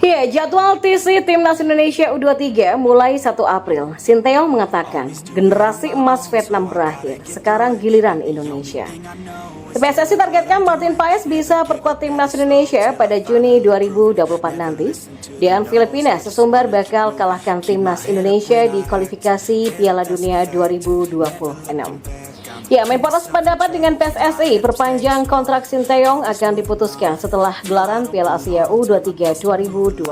Ya, jadwal TC Timnas Indonesia U23 mulai 1 April. Sinteyong mengatakan, generasi emas Vietnam berakhir, sekarang giliran Indonesia. PSSI targetkan Martin Paes bisa perkuat Timnas Indonesia pada Juni 2024 nanti. Dan Filipina sesumbar bakal kalahkan Timnas Indonesia di kualifikasi Piala Dunia 2026. Ya, Menpora sependapat dengan PSSI perpanjang kontrak Sinteyong akan diputuskan setelah gelaran Piala Asia U23 2024.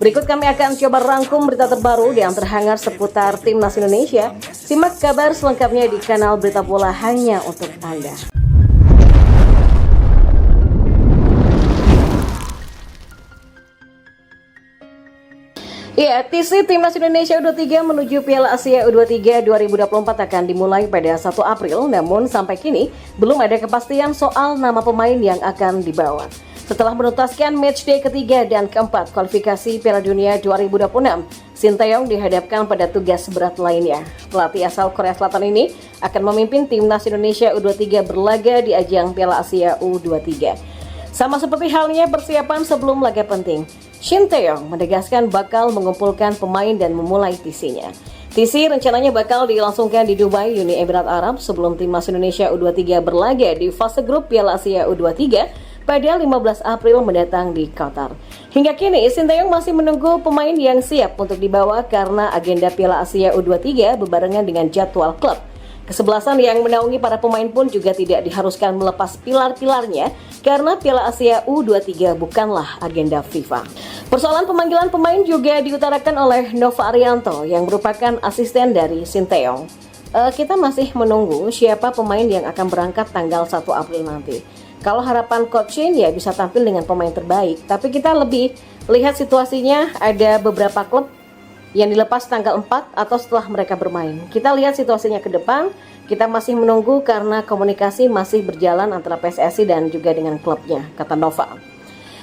Berikut kami akan coba rangkum berita terbaru yang terhangat seputar Timnas Indonesia. Simak kabar selengkapnya di kanal Berita Bola hanya untuk Anda. Ya, TC Timnas Indonesia U23 menuju Piala Asia U23 2024 akan dimulai pada 1 April, namun sampai kini belum ada kepastian soal nama pemain yang akan dibawa. Setelah menuntaskan matchday ketiga dan keempat kualifikasi Piala Dunia 2026, Sinteyong dihadapkan pada tugas berat lainnya. Pelatih asal Korea Selatan ini akan memimpin Timnas Indonesia U23 berlaga di ajang Piala Asia U23. Sama seperti halnya persiapan sebelum laga penting, Sinteyong menegaskan bakal mengumpulkan pemain dan memulai TC-nya. TC rencananya bakal dilangsungkan di Dubai, Uni Emirat Arab sebelum Timnas Indonesia U23 berlaga di fase grup Piala Asia U23 pada 15 April mendatang di Qatar. Hingga kini, Sinteyong masih menunggu pemain yang siap untuk dibawa karena agenda Piala Asia U23 berbarengan dengan jadwal klub. Kesebelasan yang menaungi para pemain pun juga tidak diharuskan melepas pilar-pilarnya karena Piala Asia U23 bukanlah agenda FIFA. Persoalan pemanggilan pemain juga diutarakan oleh Nova Arianto yang merupakan asisten dari Sinteyong. Kita masih menunggu siapa pemain yang akan berangkat tanggal 1 April nanti. Kalau harapan Coach Shin ya bisa tampil dengan pemain terbaik, tapi kita lebih lihat situasinya ada beberapa klub yang dilepas tanggal 4 atau setelah mereka bermain. Kita lihat situasinya ke depan, kita masih menunggu karena komunikasi masih berjalan antara PSSI dan juga dengan klubnya, kata Nova.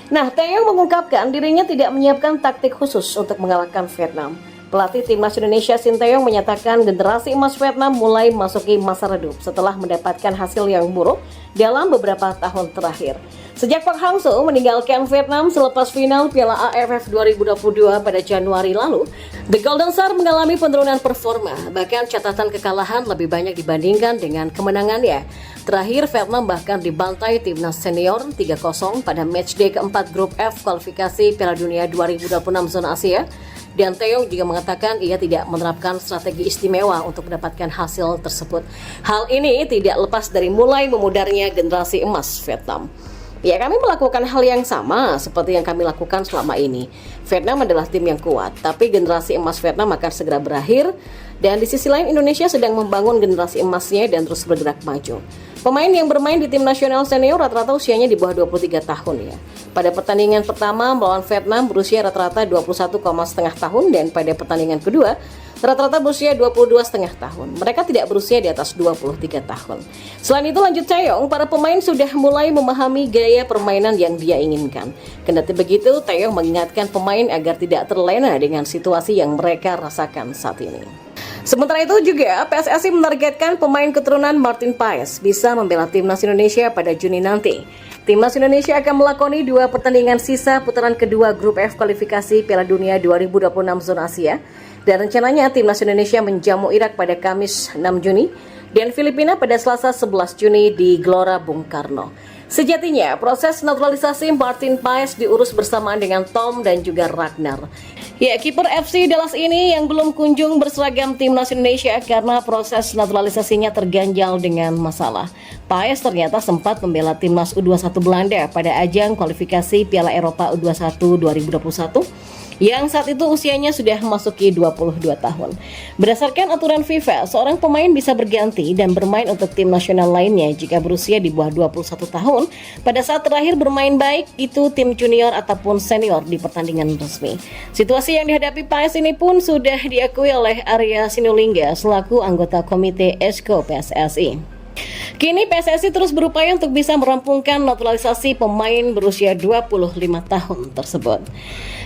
Nah, Taeyong mengungkapkan dirinya tidak menyiapkan taktik khusus untuk mengalahkan Vietnam. Pelatih Timnas Indonesia Sinteyong menyatakan generasi emas Vietnam mulai memasuki masa redup setelah mendapatkan hasil yang buruk dalam beberapa tahun terakhir. Sejak Park Hang-seo meninggalkan Vietnam selepas final Piala AFF 2022 pada Januari lalu, The Golden Star mengalami penurunan performa, bahkan catatan kekalahan lebih banyak dibandingkan dengan kemenangannya. Terakhir, Vietnam bahkan dibantai Timnas Senior 3-0 pada matchday keempat Grup F kualifikasi Piala Dunia 2026 zona Asia. Dan Taeyong juga mengatakan ia tidak menerapkan strategi istimewa untuk mendapatkan hasil tersebut. Hal ini tidak lepas dari mulai memudarnya generasi emas Vietnam. Ya, kami melakukan hal yang sama seperti yang kami lakukan selama ini. Vietnam adalah tim yang kuat, tapi generasi emas Vietnam akan segera berakhir. Dan di sisi lain Indonesia sedang membangun generasi emasnya dan terus bergerak maju. Pemain yang bermain di tim nasional senior rata-rata usianya di bawah 23 tahun ya. Pada pertandingan pertama melawan Vietnam berusia rata-rata 21,5 tahun dan pada pertandingan kedua rata-rata berusia 22,5 tahun. Mereka tidak berusia di atas 23 tahun. Selain itu, lanjut Taeyong, para pemain sudah mulai memahami gaya permainan yang dia inginkan. Kendati begitu, Taeyong mengingatkan pemain agar tidak terlena dengan situasi yang mereka rasakan saat ini. Sementara itu juga, PSSI menargetkan pemain keturunan Martin Paes bisa membela Timnas Indonesia pada Juni nanti. Timnas Indonesia akan melakoni 2 pertandingan sisa putaran kedua Grup F kualifikasi Piala Dunia 2026 zona Asia. Dan rencananya Timnas Indonesia menjamu Irak pada Kamis 6 Juni dan Filipina pada Selasa 11 Juni di Gelora Bung Karno. Sejatinya, proses naturalisasi Martin Paes diurus bersamaan dengan Tom dan juga Ragnar. Ya, kiper FC Dallas ini yang belum kunjung berseragam Timnas Indonesia karena proses naturalisasinya terganjal dengan masalah. Paes ternyata sempat membela Timnas U21 Belanda pada ajang kualifikasi Piala Eropa U21 2021. Yang saat itu usianya sudah memasuki 22 tahun. Berdasarkan aturan FIFA, seorang pemain bisa berganti dan bermain untuk tim nasional lainnya jika berusia di bawah 21 tahun pada saat terakhir bermain baik itu tim junior ataupun senior di pertandingan resmi. Situasi yang dihadapi Paes ini pun sudah diakui oleh Arya Sinulinga selaku anggota komite Esko PSSI. Kini PSSI terus berupaya untuk bisa merampungkan naturalisasi pemain berusia 25 tahun tersebut.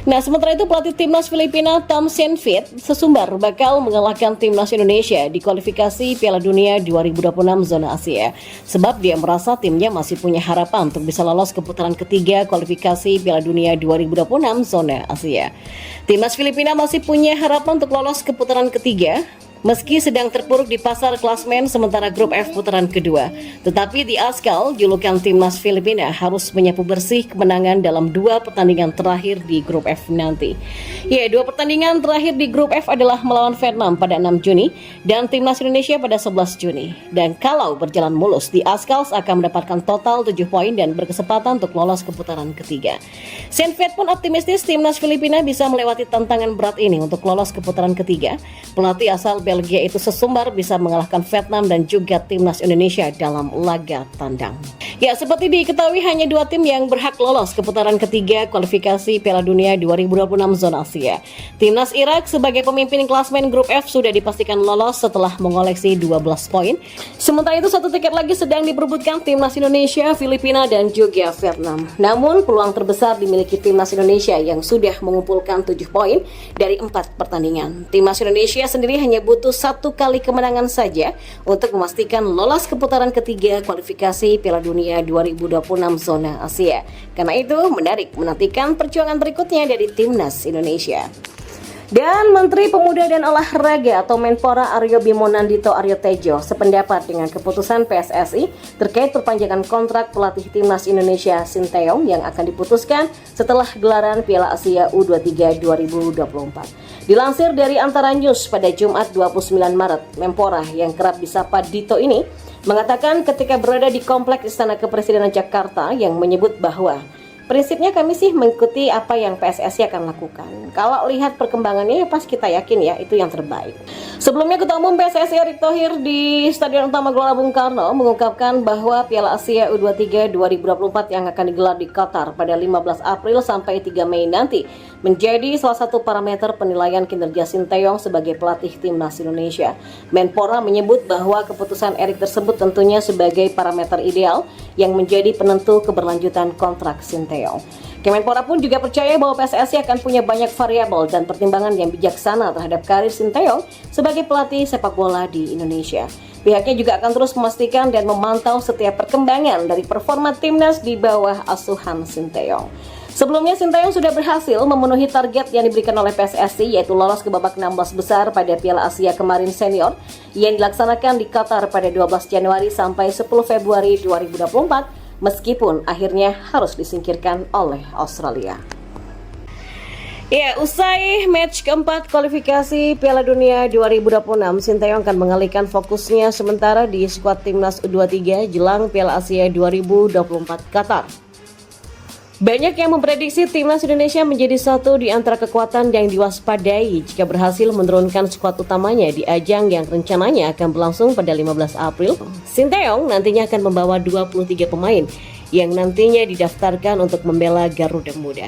Nah, sementara itu pelatih timnas Filipina Tom Saintfiet sesumbar bakal mengalahkan timnas Indonesia di kualifikasi Piala Dunia 2026 zona Asia. Sebab dia merasa timnya masih punya harapan untuk bisa lolos ke putaran ketiga kualifikasi Piala Dunia 2026 zona Asia. Timnas Filipina masih punya harapan untuk lolos ke putaran ketiga meski sedang terpuruk di pasar klasmen sementara grup F putaran kedua. Tetapi di ASCAL, julukan timnas Filipina harus menyapu bersih kemenangan dalam 2 pertandingan terakhir di grup F nanti. Ya, 2 pertandingan terakhir di grup F adalah melawan Vietnam pada 6 Juni dan timnas Indonesia pada 11 Juni. Dan kalau berjalan mulus, di ASCAL akan mendapatkan total 7 poin dan berkesempatan untuk lolos ke putaran ketiga. Saintfiet pun optimistis timnas Filipina bisa melewati tantangan berat ini untuk lolos ke putaran ketiga. Pelatih asal Belgia itu sesumbar bisa mengalahkan Vietnam dan juga timnas Indonesia dalam laga tandang. Ya, seperti diketahui hanya 2 tim yang berhak lolos ke putaran ketiga kualifikasi Piala Dunia 2026 zona Asia. Timnas Irak sebagai pemimpin klasmen grup F sudah dipastikan lolos setelah mengoleksi 12 poin. Sementara itu 1 tiket lagi sedang diperebutkan timnas Indonesia, Filipina dan juga Vietnam. Namun peluang terbesar dimiliki timnas Indonesia yang sudah mengumpulkan 7 poin dari 4 pertandingan. Timnas Indonesia sendiri hanya butuh 1 kali kemenangan saja untuk memastikan lolos ke putaran ketiga kualifikasi Piala Dunia 2026 zona Asia. Karena itu menarik menantikan perjuangan berikutnya dari timnas Indonesia. Dan Menteri Pemuda dan Olahraga atau Menpora Aryo Bimo Nandito Aryo Tejo sependapat dengan keputusan PSSI terkait perpanjangan kontrak pelatih timnas Indonesia Sinteyong yang akan diputuskan setelah gelaran Piala Asia U23 2024. Dilansir dari Antara News pada Jumat 29 Maret, Menpora yang kerap disapa Dito ini mengatakan ketika berada di Komplek Istana Kepresidenan Jakarta yang menyebut bahwa prinsipnya kami sih mengikuti apa yang PSSI akan lakukan. Kalau lihat perkembangannya ya pas kita yakin ya itu yang terbaik. Sebelumnya Ketua Umum PSSI Erick Thohir di Stadion Utama Gelora Bung Karno mengungkapkan bahwa Piala Asia U23 2024 yang akan digelar di Qatar pada 15 April sampai 3 Mei nanti menjadi salah satu parameter penilaian kinerja Sinteyong sebagai pelatih timnas Indonesia. Menpora menyebut bahwa keputusan Erick tersebut tentunya sebagai parameter ideal yang menjadi penentu keberlanjutan kontrak Sinteyong. Kemenpora pun juga percaya bahwa PSSI akan punya banyak variabel dan pertimbangan yang bijaksana terhadap karir Sinteyong sebagai pelatih sepak bola di Indonesia. Pihaknya juga akan terus memastikan dan memantau setiap perkembangan dari performa timnas di bawah asuhan Sinteyong. Sebelumnya Sinteyong sudah berhasil memenuhi target yang diberikan oleh PSSI yaitu lolos ke babak 16 besar pada Piala Asia kemarin senior yang dilaksanakan di Qatar pada 12 Januari sampai 10 Februari 2024. Meskipun akhirnya harus disingkirkan oleh Australia. Ya, usai match keempat kualifikasi Piala Dunia 2026, Sinteyong akan mengalihkan fokusnya sementara di skuad timnas U23 jelang Piala Asia 2024 Qatar. Banyak yang memprediksi timnas Indonesia menjadi satu di antara kekuatan yang diwaspadai jika berhasil menurunkan skuad utamanya di ajang yang rencananya akan berlangsung pada 15 April. Sinteyong nantinya akan membawa 23 pemain yang nantinya didaftarkan untuk membela Garuda Muda.